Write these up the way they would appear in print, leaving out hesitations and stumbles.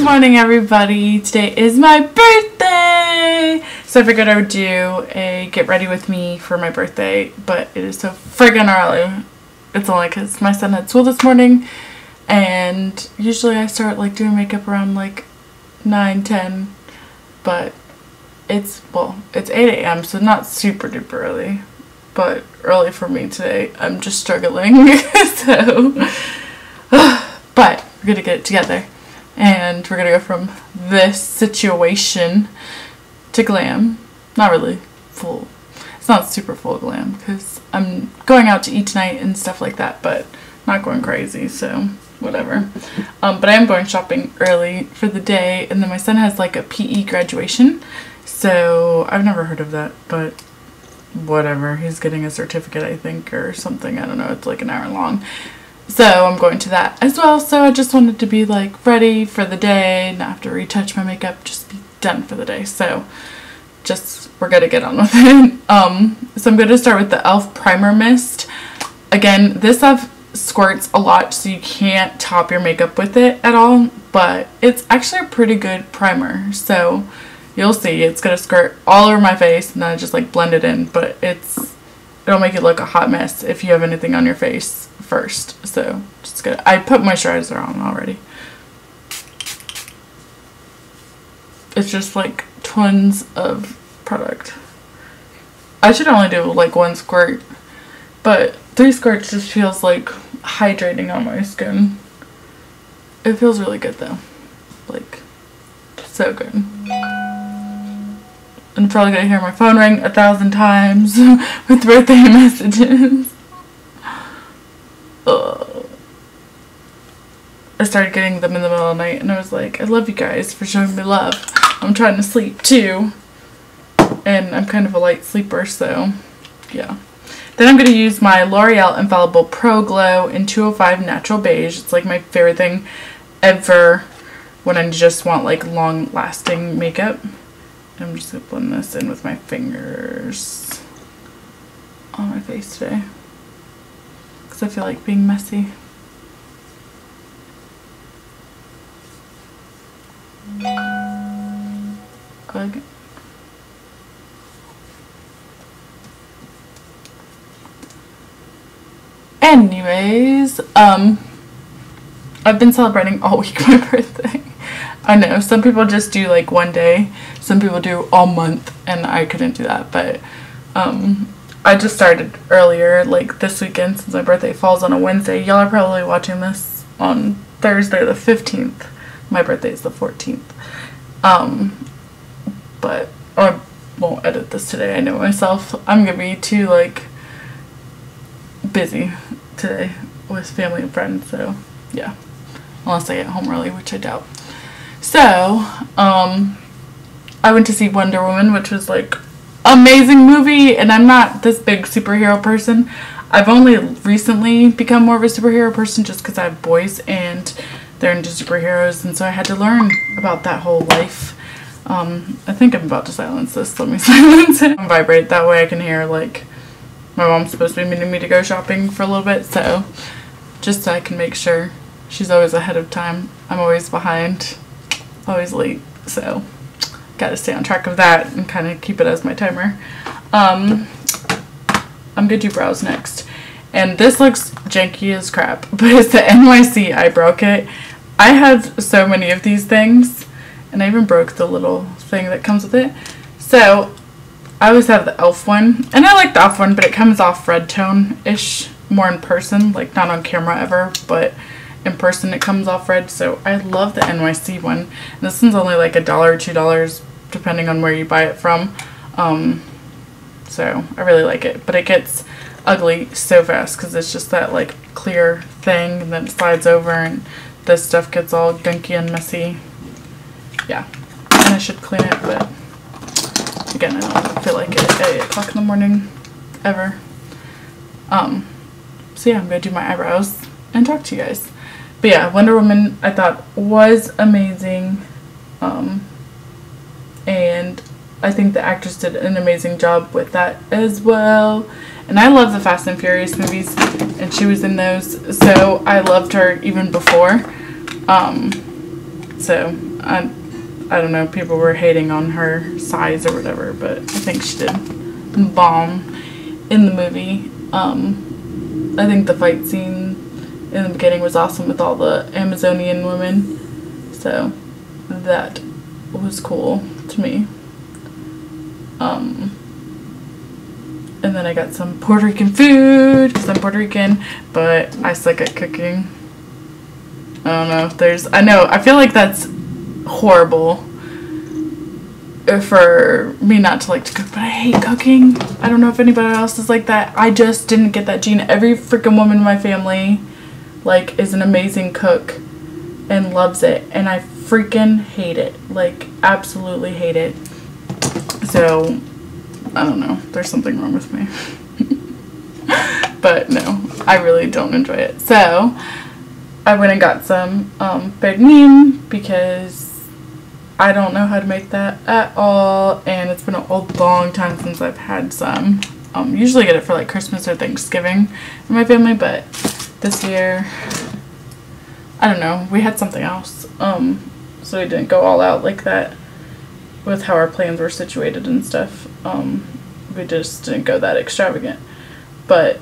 Good morning, everybody. Today is my birthday, so I figured I would do a get ready with me for my birthday, but it is so friggin' early. It's only because my son had school this morning, and usually I start like doing makeup around like 9-10, but it's 8 a.m. so not super duper early, but early for me today. I'm just struggling. So but we're gonna get it together, and we're gonna go from this situation to glam. Not really full, it's not super full glam because I'm going out to eat tonight and stuff like that, but not going crazy, so whatever. But I am going shopping early for the day, and then my son has like a PE graduation, so I've never heard of that, but whatever. He's getting a certificate, I think, or something. I don't know. It's like an hour long. So I'm going to that as well. So I just wanted to be like ready for the day, not have to retouch my makeup, just be done for the day. So we're gonna get on with it. So I'm going to start with the E.L.F. primer mist. Again, this stuff squirts a lot, so you can't top your makeup with it at all, but it's actually a pretty good primer. So you'll see it's gonna squirt all over my face, and then I just like blend it in, but it'll make it look a hot mess if you have anything on your face first. So just gonna, I put moisturizer on already. It's just like tons of product. I should only do like 1 squirt, but 3 squirts just feels like hydrating on my skin. It feels really good though, like so good. I'm probably gonna hear my phone ring 1,000 times with birthday messages. I started getting them in the middle of the night, and I was like, I love you guys for showing me love. I'm trying to sleep too, and I'm kind of a light sleeper, so yeah. Then I'm gonna use my L'Oreal Infallible Pro Glow in 205 Natural Beige. It's like my favorite thing ever when I just want like long lasting makeup. I'm just going to blend this in with my fingers on my face today, because I feel like being messy. Good. Anyways, I've been celebrating all week my birthday. I know some people just do like one day, some people do all month, and I couldn't do that, but I just started earlier, like this weekend, since my birthday falls on a Wednesday. Y'all are probably watching this on Thursday the 15th. My birthday is the 14th. But I won't edit this today. I know myself. I'm gonna be too like busy today with family and friends, so yeah, unless I get home early, which I doubt. So I went to see Wonder Woman, which was like amazing movie, and I'm not this big superhero person. I've only recently become more of a superhero person just because I have boys and they're into superheroes, and so I had to learn about that whole life. I think I'm about to silence this. Let me silence it. Vibrate, that way I can hear, like, my mom's supposed to be meeting me to go shopping for a little bit, so just so I can make sure. She's always ahead of time. I'm always behind, always late, so gotta stay on track of that and kind of keep it as my timer. I'm gonna do brows next, and this looks janky as crap, but it's the NYC eyebrow kit. I have so many of these things, and I even broke the little thing that comes with it. So I always have the E.L.F. one, and I like the E.L.F. one, but it comes off red tone-ish more in person, like not on camera ever, but in person it comes off red. So I love the NYC one, and this one's only like $1 or $2 depending on where you buy it from. So I really like it, but it gets ugly so fast because it's just that like clear thing, and then it slides over and this stuff gets all gunky and messy. Yeah, and I should clean it, but again, I don't feel like it at 8 o'clock in the morning ever. So yeah, I'm gonna do my eyebrows and talk to you guys. But yeah, Wonder Woman I thought was amazing, and I think the actress did an amazing job with that as well. And I love the Fast and Furious movies, and she was in those, so I loved her even before. So I don't know, people were hating on her size or whatever, but I think she did bomb in the movie. I think the fight scene in the beginning was awesome with all the Amazonian women, so that was cool to me. And then I got some Puerto Rican food because I'm Puerto Rican, but I suck at cooking. I don't know if there's, I feel like that's horrible for me not to like to cook, but I hate cooking. I don't know if anybody else is like that. I just didn't get that gene. Every freaking woman in my family like is an amazing cook and loves it, and I freaking hate it, like absolutely hate it. So I don't know, there's something wrong with me. But no, I really don't enjoy it. So I went and got some pernil because I don't know how to make that at all, and it's been a long time since I've had some. Usually get it for like Christmas or Thanksgiving in my family, but this year, I don't know, we had something else, so we didn't go all out like that with how our plans were situated and stuff. We just didn't go that extravagant, but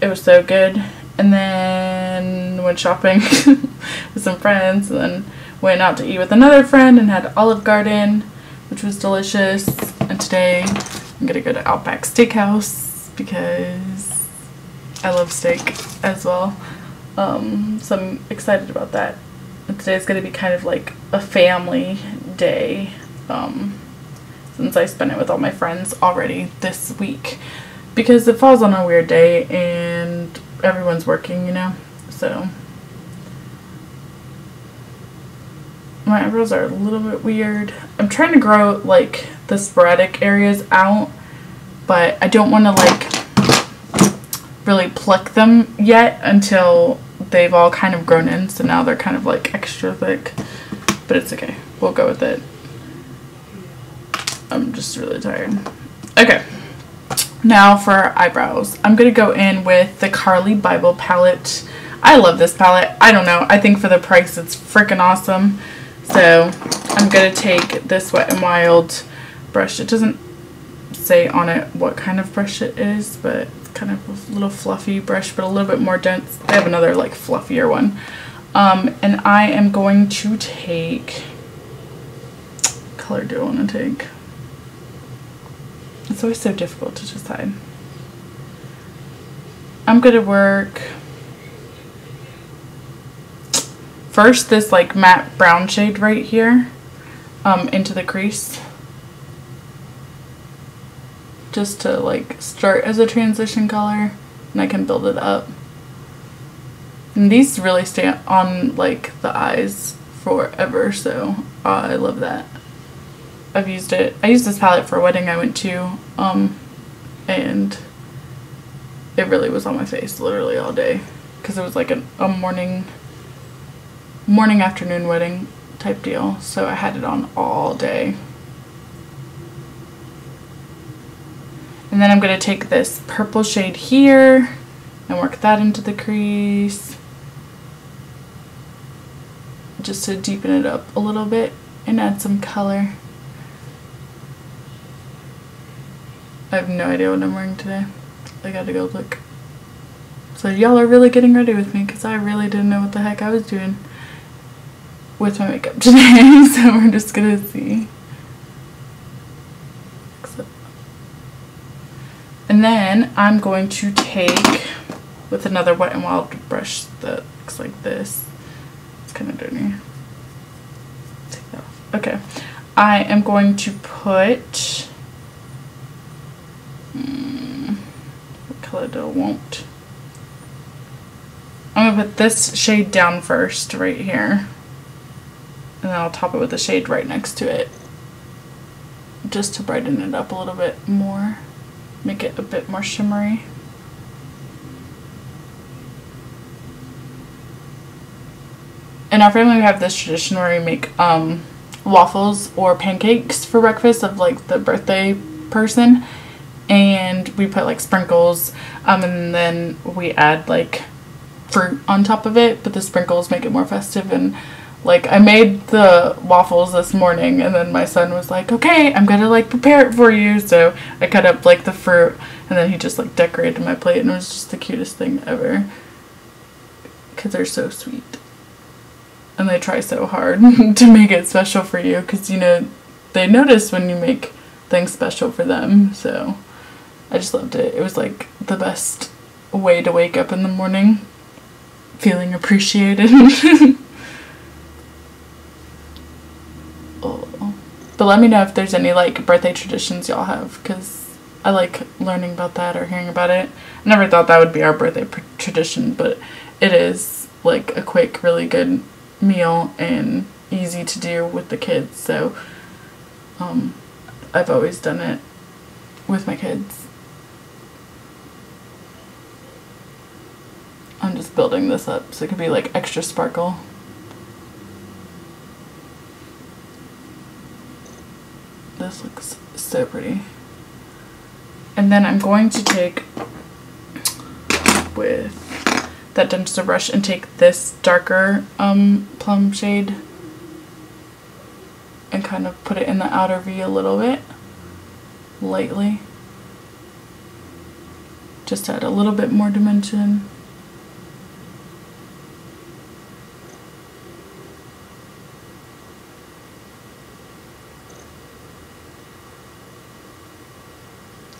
it was so good. And then went shopping with some friends, and then went out to eat with another friend and had Olive Garden, which was delicious. And today I'm gonna go to Outback Steakhouse because I love steak as well. So I'm excited about that. And today's gonna be kind of like a family day, since I spent it with all my friends already this week, because it falls on a weird day and everyone's working, you know, so my eyebrows are a little bit weird. I'm trying to grow like the sporadic areas out, but I don't want to like really pluck them yet until they've all kind of grown in, so now they're kind of like extra thick, but it's okay, we'll go with it. I'm just really tired. Okay, now for eyebrows. I'm going to go in with the CARLI BYBEL palette. I love this palette. I don't know. I think for the price it's freaking awesome. So I'm going to take this Wet n Wild brush. It doesn't say on it what kind of brush it is, but it's kind of a little fluffy brush, but a little bit more dense. I have another like fluffier one. And I am going to take, what color do I want to take? It's always so difficult to decide. I'm going to work first this like matte brown shade right here into the crease, just to like start as a transition color, and I can build it up. And these really stay on like the eyes forever, so I love that. I've used it. I used this palette for a wedding I went to, and it really was on my face literally all day, because it was like a morning afternoon wedding type deal, so I had it on all day. And then I'm going to take this purple shade here and work that into the crease, just to deepen it up a little bit and add some color. I have no idea what I'm wearing today. I gotta go look. So y'all are really getting ready with me, because I really didn't know what the heck I was doing with my makeup today. So we're just gonna see. And then I'm going to take, with another Wet n Wild brush that looks like this. It's kind of dirty. Take that off. Okay. I am going to put, what color do I want? I'm going to put this shade down first, right here. And then I'll top it with the shade right next to it, just to brighten it up a little bit more. Make it a bit more shimmery. In our family we have this tradition where we make waffles or pancakes for breakfast of like the birthday person, and we put like sprinkles, and then we add like fruit on top of it, but the sprinkles make it more festive and Like, I made the waffles this morning, and then my son was like, okay, I'm gonna, like, prepare it for you. So I cut up, like, the fruit, and then he just, like, decorated my plate, and it was just the cutest thing ever. Because they're so sweet. And they try so hard to make it special for you, because, you know, they notice when you make things special for them. So I just loved it. It was, like, the best way to wake up in the morning, feeling appreciated. But let me know if there's any, like, birthday traditions y'all have, because I like learning about that or hearing about it. I never thought that would be our birthday tradition, but it is, like, a quick, really good meal and easy to do with the kids. So I've always done it with my kids. I'm just building this up so it could be, like, extra sparkle. This looks so pretty. And then I'm going to take with that densiter brush and take this darker plum shade and kind of put it in the outer V a little bit, lightly, just to add a little bit more dimension.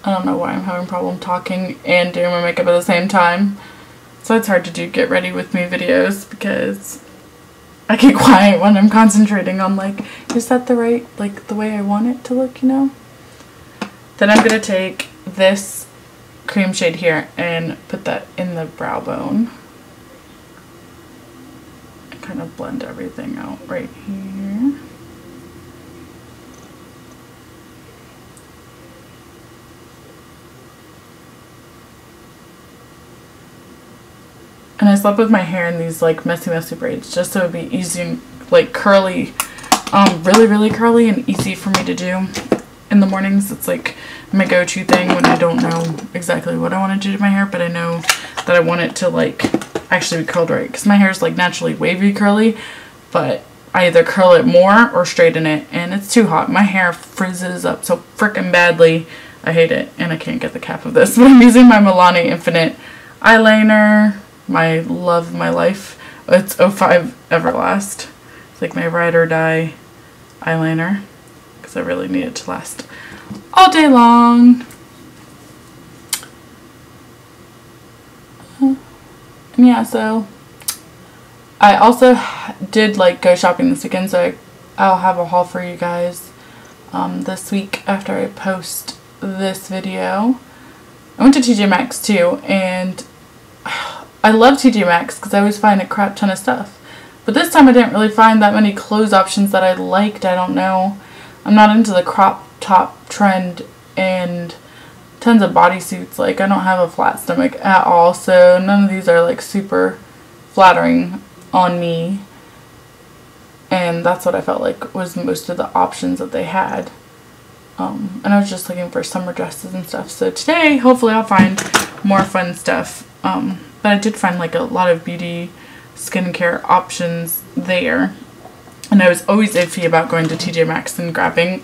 I don't know why I'm having a problem talking and doing my makeup at the same time. So it's hard to do get ready with me videos because I get quiet when I'm concentrating on, like, is that the right, like, the way I want it to look, you know? Then I'm going to take this cream shade here and put that in the brow bone. And kind of blend everything out right here. And I slept with my hair in these, like, messy braids just so it would be easy and, like, curly, really, really curly and easy for me to do in the mornings. It's, like, my go-to thing when I don't know exactly what I want to do to my hair, but I know that I want it to, like, actually be curled right. Because my hair is, like, naturally wavy curly, but I either curl it more or straighten it, and it's too hot. My hair frizzes up so freaking badly. I hate it, and I can't get the cap of this. But I'm using my Milani Infinite eyeliner. My love of my life. It's 05 Everlast. It's like my ride or die eyeliner because I really need it to last all day long. And yeah, so I also did, like, go shopping this weekend, so I'll have a haul for you guys this week after I post this video. I went to TJ Maxx too, and I love TJ Maxx because I always find a crap ton of stuff. But this time I didn't really find that many clothes options that I liked. I don't know. I'm not into the crop top trend and tons of bodysuits. Like, I don't have a flat stomach at all, so none of these are, like, super flattering on me. And that's what I felt like was most of the options that they had. And I was just looking for summer dresses and stuff. So today, hopefully I'll find more fun stuff. But I did find, like, a lot of beauty skincare options there. And I was always iffy about going to TJ Maxx and grabbing,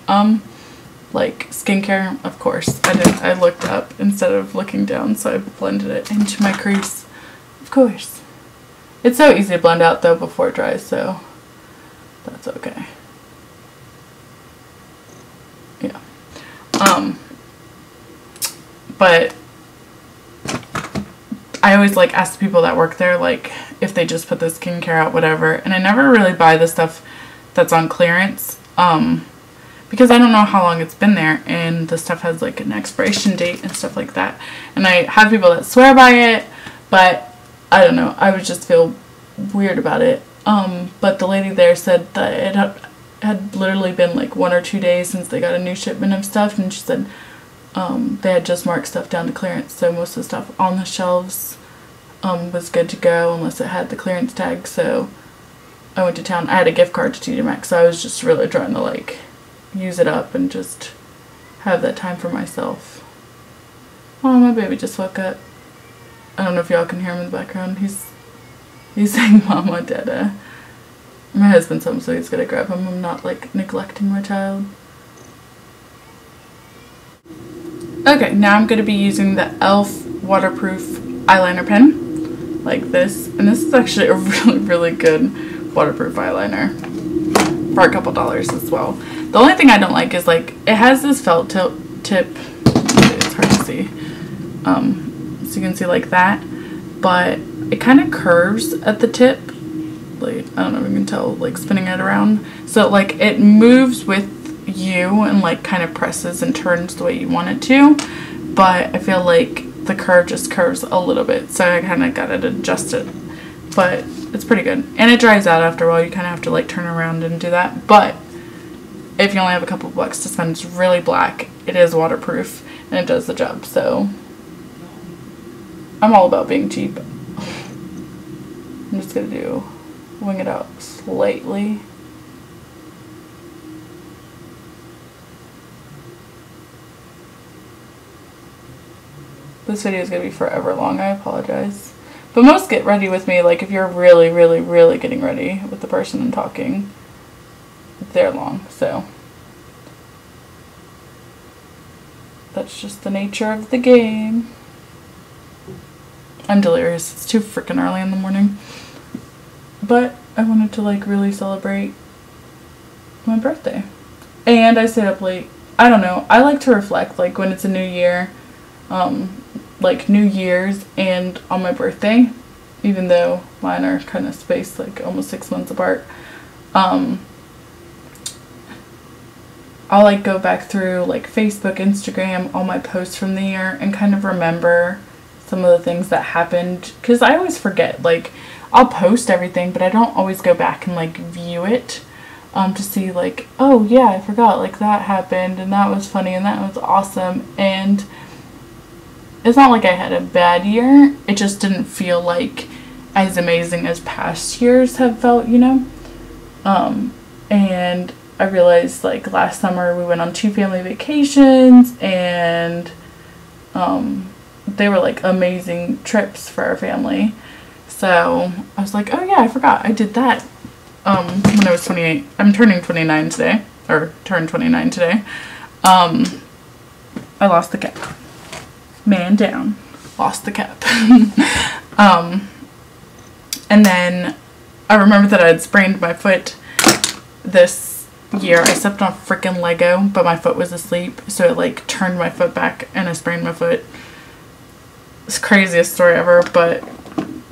like, skincare. Of course, I looked up instead of looking down, so I blended it into my crease. Of course. It's so easy to blend out, though, before it dries, so that's okay. Yeah. But I always, like, ask the people that work there, like, if they just put the skincare out, whatever. And I never really buy the stuff that's on clearance, because I don't know how long it's been there, and the stuff has, like, an expiration date and stuff like that. And I have people that swear by it, but I don't know. I would just feel weird about it. But the lady there said that it had literally been, like, 1 or 2 days since they got a new shipment of stuff, and she said they had just marked stuff down to clearance, so most of the stuff on the shelves was good to go unless it had the clearance tag. So I went to town. I had a gift card to TJ Maxx, so I was just really trying to, like, use it up and just have that time for myself. Oh, my baby just woke up. I don't know if y'all can hear him in the background. He's saying Mama Dada. My husband's home, so he's gonna grab him. I'm not like neglecting my child. Okay, now I'm gonna be using the E.L.F. Waterproof Eyeliner Pen, like this. And this is actually a really good waterproof eyeliner for a couple dollars as well. The only thing I don't like is like it has this felt tip. It's hard to see. So you can see like that, but it kind of curves at the tip. Like, I don't know if you can tell, like spinning it around. So like it moves with you and like kind of presses and turns the way you want it to, but I feel like the curve just curves a little bit, so I kind of got to adjust it, but it's pretty good. And it dries out after a while. You kind of have to like turn around and do that, but if you only have a couple of bucks to spend, it's really black, it is waterproof, and it does the job. So I'm all about being cheap. I'm just gonna wing it out slightly. This video is going to be forever long, I apologize. But most get ready with me, like if you're really getting ready with the person and talking, they're long, so. That's just the nature of the game. I'm delirious, it's too freaking early in the morning. But I wanted to like really celebrate my birthday. And I stayed up late. I don't know, I like to reflect, like when it's a new year. Like New Year's and on my birthday, even though mine are kind of spaced like almost 6 months apart. I'll like go back through like Facebook, Instagram, all my posts from the year and kind of remember some of the things that happened, because I always forget. Like I'll post everything, but I don't always go back and like view it to see like, oh yeah, I forgot, like that happened and that was funny and that was awesome. And it's not like I had a bad year, it just didn't feel like as amazing as past years have felt, you know? And I realized like last summer we went on 2 family vacations, and they were like amazing trips for our family. So I was like, oh yeah, I forgot I did that when I was 28. I'm turning 29 today, or turned 29 today. I lost the cap. Man down, lost the cap. And then I remember that I had sprained my foot this year. I stepped on freaking Lego, but my foot was asleep, so it like turned my foot back and I sprained my foot. It's the craziest story ever, but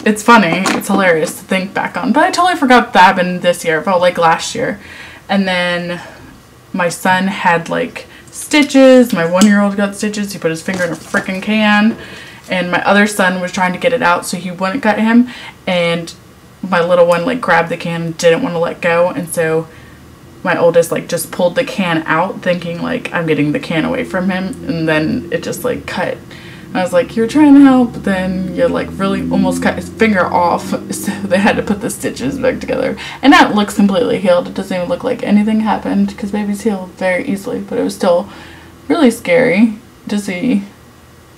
it's funny, it's hilarious to think back on. But I totally forgot that happened this year. It felt like last year. And then my son had like stitches. My 1-year-old got stitches. He put his finger in a freaking can, and my other son was trying to get it out so he wouldn't cut him, and my little one like grabbed the can and didn't want to let go, and so my oldest like just pulled the can out thinking like I'm getting the can away from him, and then it just like cut. I was like, you're trying to help, but then you like really almost cut his finger off, so they had to put the stitches back together. And that looks completely healed. It doesn't even look like anything happened, because babies heal very easily, but it was still really scary to see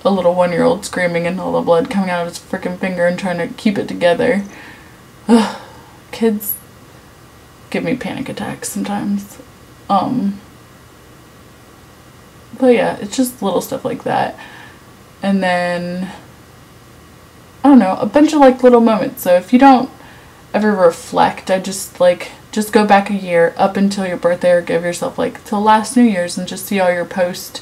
a little 1-year-old screaming and all the blood coming out of his freaking finger and trying to keep it together. Ugh, kids give me panic attacks sometimes. But yeah, it's just little stuff like that. And then, I don't know, a bunch of like little moments. So if you don't ever reflect, I just go back a year up until your birthday, or give yourself like till last New Year's, and just see all your posts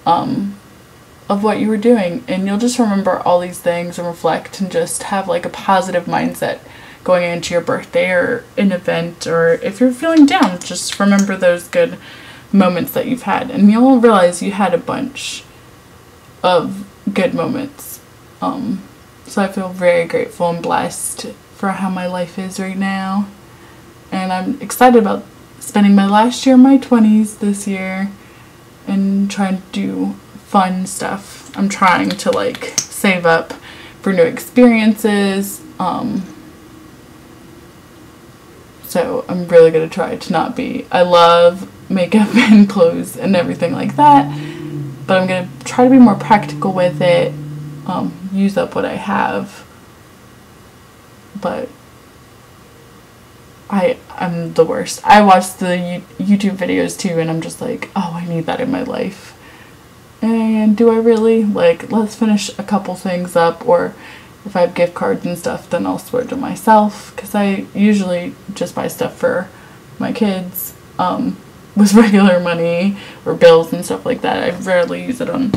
of what you were doing, and you'll just remember all these things and reflect and just have like a positive mindset going into your birthday or an event, or if you're feeling down, just remember those good moments that you've had, and you'll realize you had a bunch of good moments. So I feel very grateful and blessed for how my life is right now, and I'm excited about spending my last year in my 20s this year and trying to do fun stuff. I'm trying to like save up for new experiences, so I'm really gonna try to not be, I love makeup and clothes and everything like that, but I'm going to try to be more practical with it, use up what I have. But I'm the worst. I watch the YouTube videos too, and I'm just like, oh, I need that in my life. And do I really? Like, let's finish a couple things up, or if I have gift cards and stuff, then I'll splurge on myself, because I usually just buy stuff for my kids with regular money or bills and stuff like that. I rarely use it on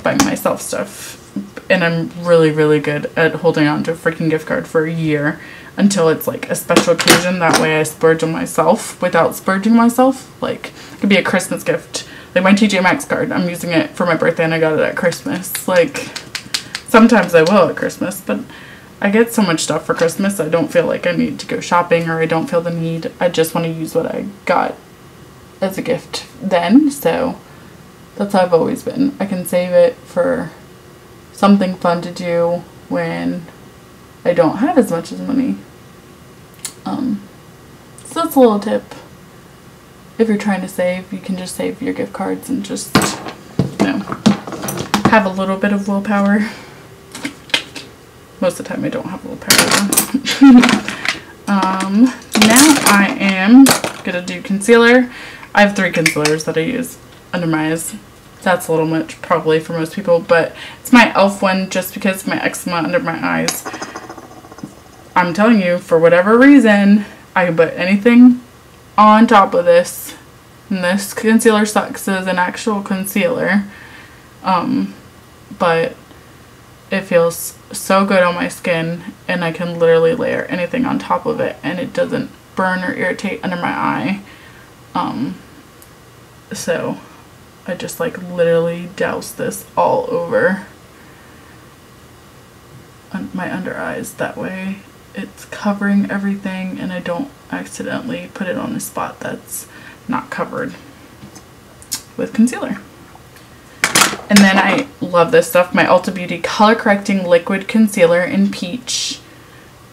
buying myself stuff, and I'm really, really good at holding on to a freaking gift card for a year until it's like a special occasion. That way I splurge on myself without splurging myself. Like, it could be a Christmas gift. Like my TJ Maxx card, I'm using it for my birthday and I got it at Christmas. Like, sometimes I will at Christmas, but I get so much stuff for Christmas, I don't feel like I need to go shopping, or I don't feel the need. I just want to use what I got as a gift then. So that's how I've always been. I can save it for something fun to do when I don't have as much as money. So that's a little tip. If you're trying to save, you can just save your gift cards and just, you know, have a little bit of willpower. Most of the time I don't have willpower. Now I am gonna do concealer. I have 3 concealers that I use under my eyes. That's a little much probably for most people, but it's my E.L.F. one just because of my eczema under my eyes. I'm telling you, for whatever reason, I can put anything on top of this, and this concealer sucks as an actual concealer, but it feels so good on my skin, and I can literally layer anything on top of it and it doesn't burn or irritate under my eye. So I just like literally douse this all over my under eyes. That way it's covering everything and I don't accidentally put it on a spot that's not covered with concealer. And then I love this stuff, my Ulta Beauty Color Correcting Liquid Concealer in Peach.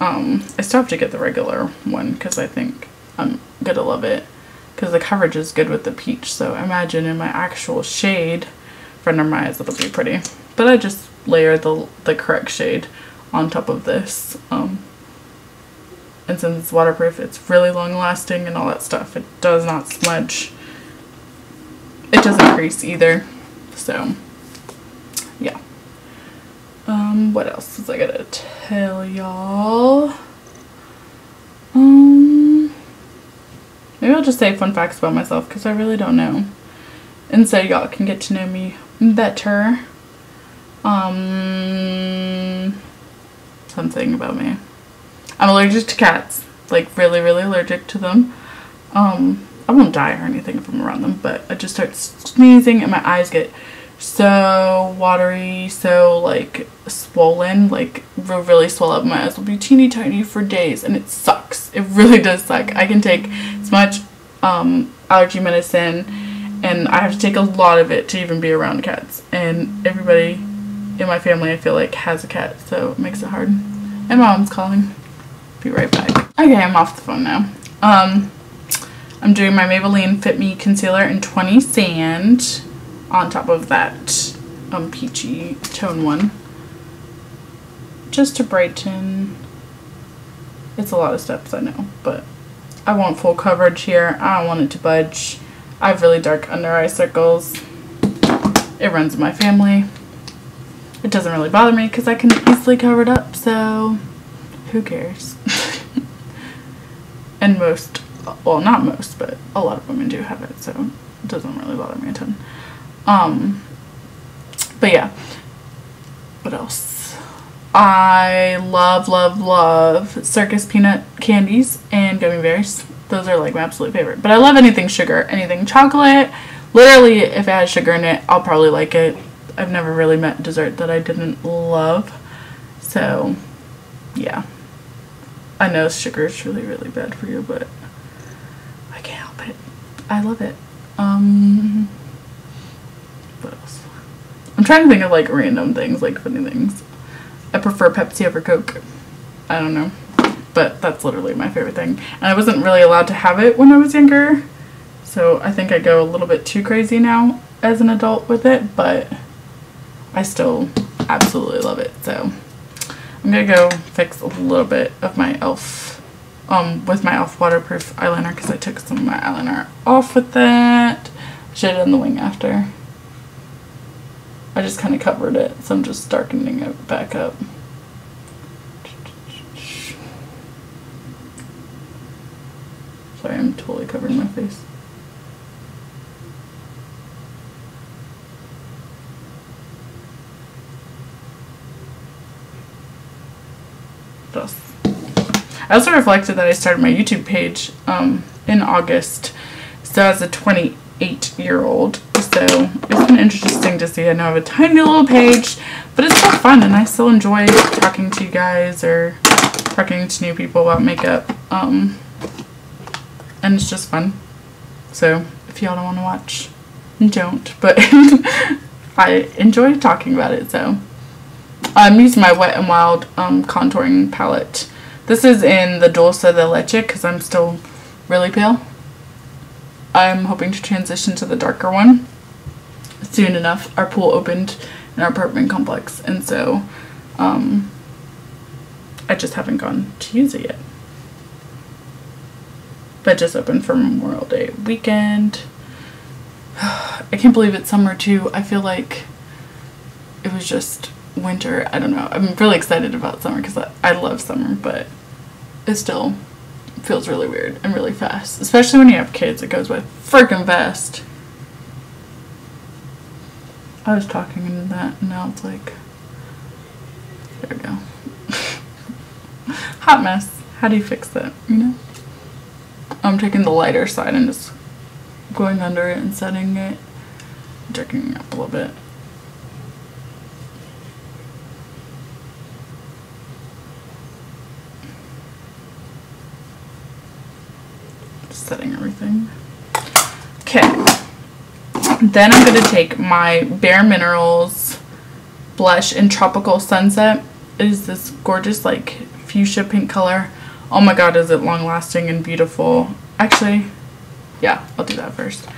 I still have to get the regular one because I think I'm gonna love it, because the coverage is good with the peach. So imagine in my actual shade for under my eyes it'll be pretty. But I just layer the correct shade on top of this. And since it's waterproof, it's really long lasting and all that stuff. It does not smudge. It doesn't crease either. So, yeah. What else was I gonna tell y'all? Maybe I'll just say fun facts about myself, because I really don't know. And so y'all can get to know me better. Something about me. I'm allergic to cats. Like, really, really allergic to them. I won't die or anything if I'm around them, but I just start sneezing and my eyes get so watery, so like swollen, like really swell up. My eyes will be teeny tiny for days and it sucks. It really does suck. I can take as much allergy medicine, and I have to take a lot of it to even be around cats. And everybody in my family, I feel like, has a cat, so it makes it hard. And Mom's calling. Be right back. Okay, I'm off the phone now. I'm doing my Maybelline Fit Me Concealer in 20 Sand on top of that peachy tone one, just to brighten. It's a lot of steps, I know, but I want full coverage here. I don't want it to budge. I have really dark under eye circles. It runs in my family. It doesn't really bother me because I can easily cover it up, so who cares? And most, well, not most, but a lot of women do have it, so it doesn't really bother me a ton. But yeah, what else? I love, love, love Circus peanut candies and gummy bears. Those are like my absolute favorite. But I love anything sugar, anything chocolate. Literally, if it has sugar in it, I'll probably like it. I've never really met dessert that I didn't love. So, yeah. I know sugar is really, really bad for you, but I can't help it. I love it. What else? I'm trying to think of like random things, like funny things. I prefer Pepsi over Coke. I don't know. But that's literally my favorite thing. And I wasn't really allowed to have it when I was younger. So I think I go a little bit too crazy now as an adult with it. But I still absolutely love it. So I'm going to go fix a little bit of my E.L.F. with my E.L.F. waterproof eyeliner because I took some of my eyeliner off with that. Should have done the wing after. I just kind of covered it, so I'm just darkening it back up. Sorry, I'm totally covering my face. I also reflected that I started my YouTube page in August, so as a 28-year-old, so it's been interesting to see. I know I have a tiny little page, but it's still fun, and I still enjoy talking to you guys or talking to new people about makeup, and it's just fun. So if y'all don't want to watch, don't, but I enjoy talking about it. So I'm using my Wet n Wild contouring palette. This is in the Dulce de Leche because I'm still really pale. I'm hoping to transition to the darker one soon enough. Our pool opened in our apartment complex, and so I just haven't gone to use it yet. But it just opened for Memorial Day weekend. I can't believe it's summer too. I feel like it was just winter. I don't know. I'm really excited about summer because I love summer, but it still feels really weird and really fast. Especially when you have kids, it goes by freaking fast. I was talking into that and now it's like, there we go. Hot mess. How do you fix that, you know? I'm taking the lighter side and just going under it and setting it, jerking it up a little bit. Setting everything. Okay. Then I'm going to take my Bare Minerals blush in Tropical Sunset. It is this gorgeous like fuchsia pink color. Oh my god, is it long lasting and beautiful. Actually, yeah, I'll do that first.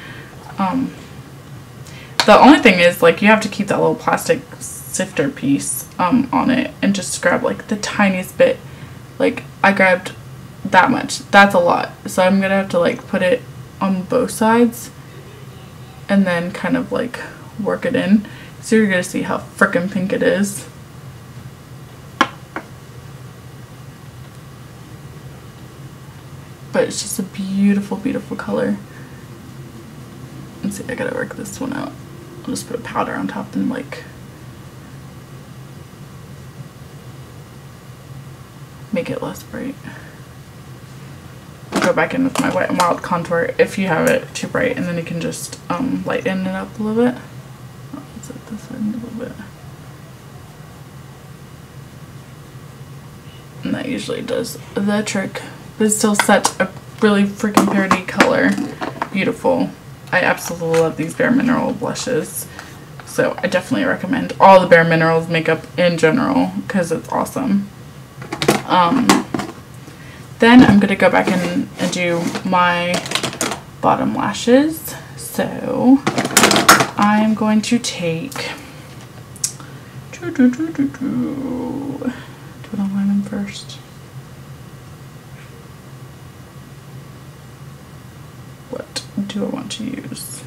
The only thing is, like, you have to keep that little plastic sifter piece on it and just grab like the tiniest bit. Like, I grabbed that much. That's a lot. So I'm gonna have to like put it on both sides and then kind of like work it in. So you're gonna see how frickin' pink it is. But it's just a beautiful, beautiful color. Let's see, I gotta work this one out. I'll just put a powder on top and like make it less bright. I'll go back in with my Wet n Wild contour if you have it too bright, and then you can just lighten it up a little bit. Oh, let's set this in a little bit. And that usually does the trick. But it's still such a really freaking pretty color. Beautiful. I absolutely love these Bare Mineral blushes. So I definitely recommend all the Bare Minerals makeup in general because it's awesome. Then I'm going to go back in and do my bottom lashes. So I'm going to take... Do it on line first. What do I want to use?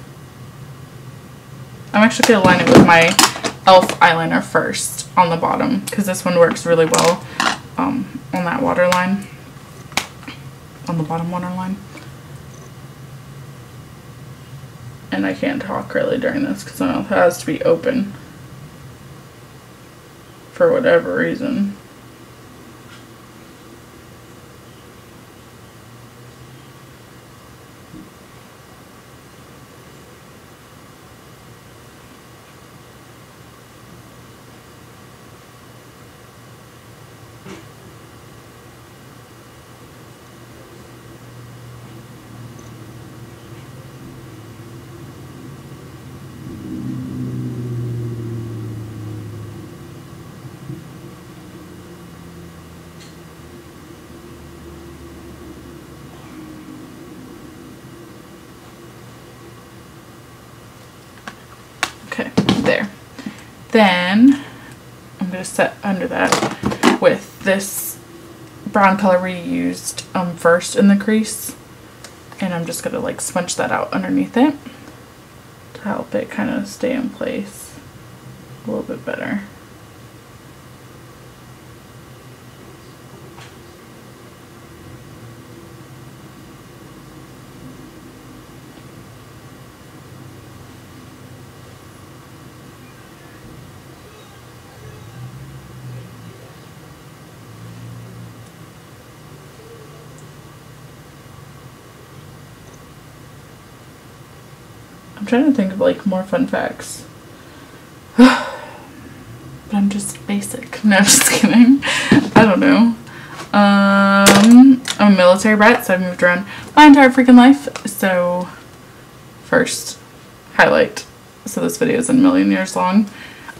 I'm actually going to line it with my E.L.F. eyeliner first on the bottom because this one works really well on that waterline, on the bottom waterline. And I can't talk really during this because my mouth has to be open for whatever reason. There. Then I'm going to set under that with this brown color we used first in the crease, and I'm just gonna like smudge that out underneath it to help it kind of stay in place a little bit better. I'm trying to think of like more fun facts. But I'm just basic. No, just kidding. I don't know. I'm a military brat, so I've moved around my entire freaking life. So first highlight. So this video is a million years long.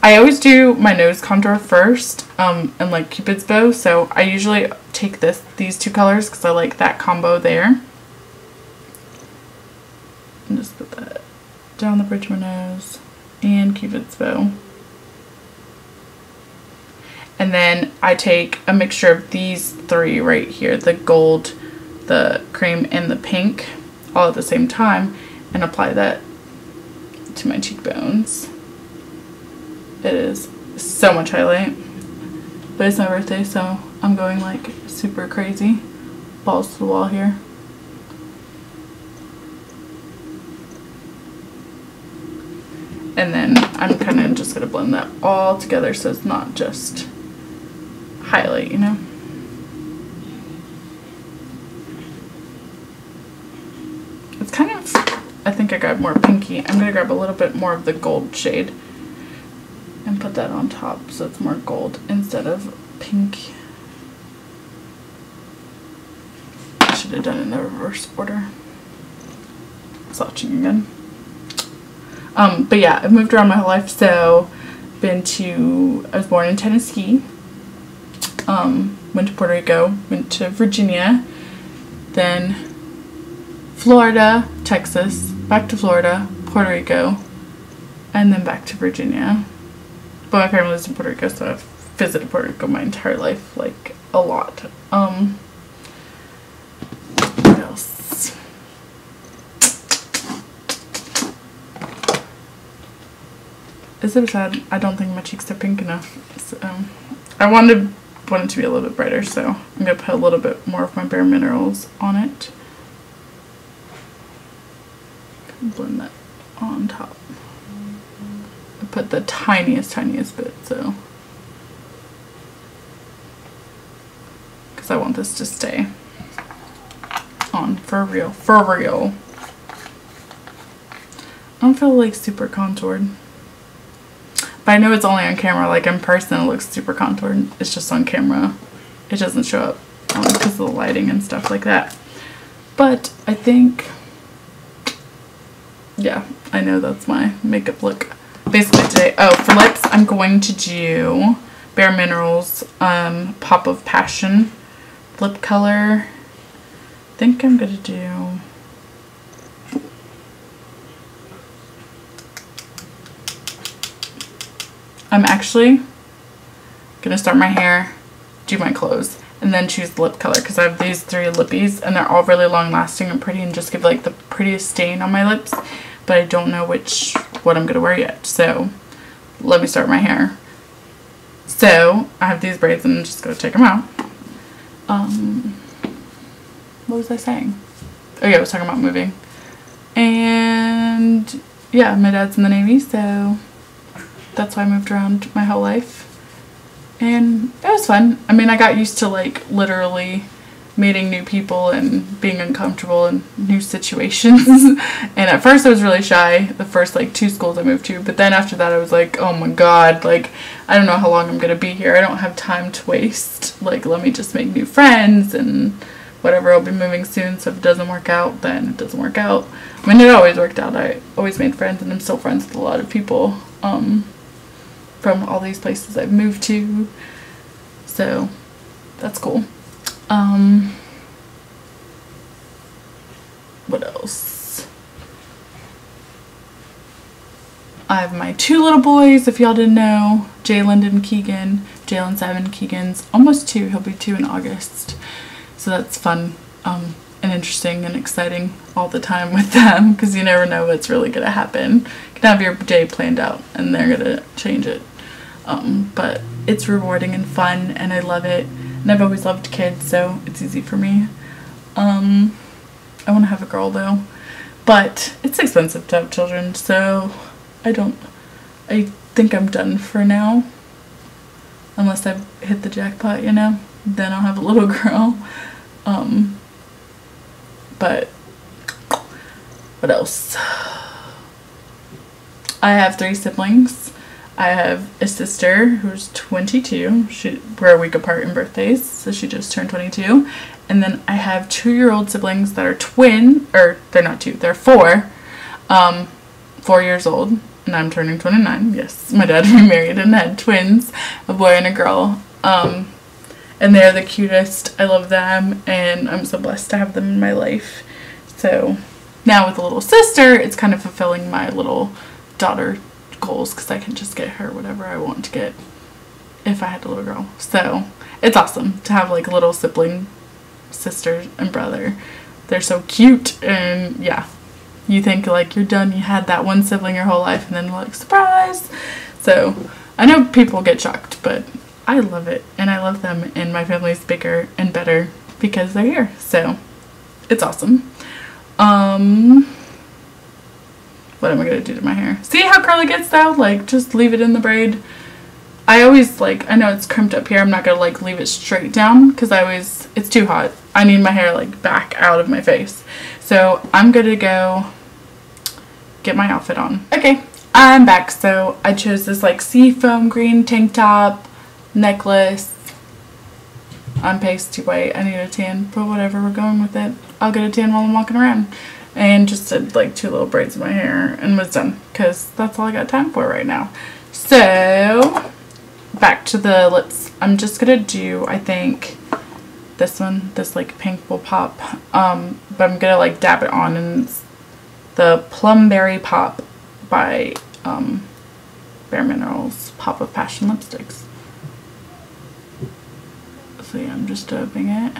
I always do my nose contour first, and like Cupid's bow. So I usually take these two colors because I like that combo there. And just put that down the bridge of my nose and Cupid's bow. And then I take a mixture of these three right here, the gold, the cream, and the pink, all at the same time, and apply that to my cheekbones. It is so much highlight, but it's my birthday, so I'm going like super crazy, balls to the wall here. And then I'm kind of just going to blend that all together so it's not just highlight, you know. It's kind of, I think I grabbed more pinky. I'm going to grab a little bit more of the gold shade and put that on top so it's more gold instead of pink. I should have done it in the reverse order. Swatching again. But yeah, I've moved around my whole life, so I was born in Tennessee, went to Puerto Rico, went to Virginia, then Florida, Texas, back to Florida, Puerto Rico, and then back to Virginia. But my family lives in Puerto Rico, so I've visited Puerto Rico my entire life, like a lot. What else? It's so sad. I don't think my cheeks are pink enough. So, I want it to be a little bit brighter, so I'm going to put a little bit more of my Bare Minerals on it. Blend that on top. I put the tiniest bit, so. Because I want this to stay on for real. For real. I don't feel like super contoured. But I know it's only on camera. Like in person it looks super contoured. It's just on camera it doesn't show up because of the lighting and stuff like that. But I think, yeah, I know that's my makeup look basically today. Oh, for lips I'm going to do Bare Minerals Pop of Passion lip color. I think I'm going to do I'm actually going to start my hair, do my clothes, and then choose the lip color because I have these three lippies and they're all really long lasting and pretty and just give like the prettiest stain on my lips, but I don't know what I'm going to wear yet. So let me start my hair. So I have these braids and I'm just going to take them out. What was I saying? Oh yeah, I was talking about moving. And yeah, my dad's in the Navy, so that's why I moved around my whole life, and it was fun. I mean, I got used to like literally meeting new people and being uncomfortable in new situations. And at first I was really shy, the first like 2 schools I moved to, but then after that I was like, oh my god, like I don't know how long I'm gonna be here. I don't have time to waste. Like, let me just make new friends and whatever. I'll be moving soon, so if it doesn't work out, then it doesn't work out. I mean, it always worked out. I always made friends, and I'm still friends with a lot of people from all these places I've moved to, so that's cool. What else? I have my 2 little boys, if y'all didn't know, Jayland and Keegan, Jalen's 7, Keegan's almost 2. He'll be 2 in August. So that's fun and interesting and exciting all the time with them, because you never know what's really going to happen. You can have your day planned out and they're going to change it. But it's rewarding and fun, and I love it. And I've always loved kids, so it's easy for me. I want to have a girl though, but it's expensive to have children, so I think I'm done for now, unless I hit the jackpot, you know, then I'll have a little girl. But what else? I have 3 siblings. I have a sister who's 22. We're a week apart in birthdays, so she just turned 22. And then I have 2-year-old siblings that are twin, or they're not 2, they're 4. 4 years old, and I'm turning 29. Yes, my dad remarried and had twins, a boy and a girl. And they're the cutest. I love them, and I'm so blessed to have them in my life. So now with a little sister, it's kind of fulfilling my little daughter goals, because I can just get her whatever I want to get if I had a little girl. So it's awesome to have like a little sibling, sister and brother. They're so cute, and yeah, you think like you're done, you had that one sibling your whole life, and then like, surprise. So I know people get shocked, but I love it, and I love them, and my family's bigger and better because they're here. So it's awesome. What am I gonna do to my hair? See how curly it gets though? Like, just leave it in the braid. I always like, I know it's crimped up here, I'm not gonna like leave it straight down, because it's too hot. I need my hair like back out of my face. So I'm gonna go get my outfit on. Okay, I'm back. So I chose this like seafoam green tank top, necklace. I'm pasty white. I need a tan, but whatever, we're going with it. I'll get a tan while I'm walking around. And just did like 2 little braids in my hair and was done, because that's all I got time for right now. So back to the lips. I'm just gonna do, I think, this one, this like pink will pop, but I'm gonna like dab it on, and it's the Plumberry Pop by Bare Minerals Pop of Passion lipsticks. So yeah, I'm just dabbing it.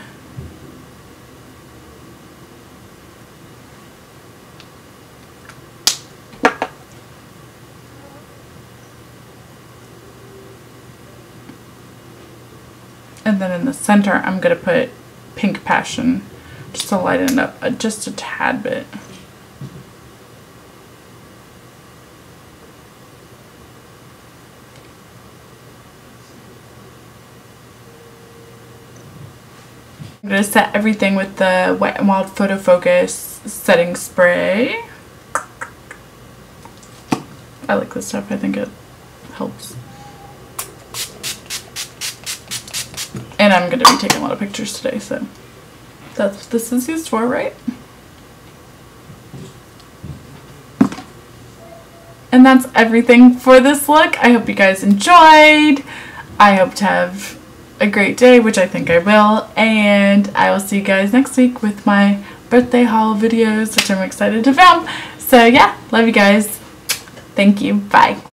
And then in the center, I'm going to put Pink Passion, just to lighten it up just a tad bit. I'm going to set everything with the Wet n Wild Photo Focus setting spray. I like this stuff. I think it helps. And I'm going to be taking a lot of pictures today, so that's what this is used for, right? And that's everything for this look. I hope you guys enjoyed. I hope to have a great day, which I think I will. And I will see you guys next week with my birthday haul videos, which I'm excited to film. So yeah, love you guys. Thank you. Bye.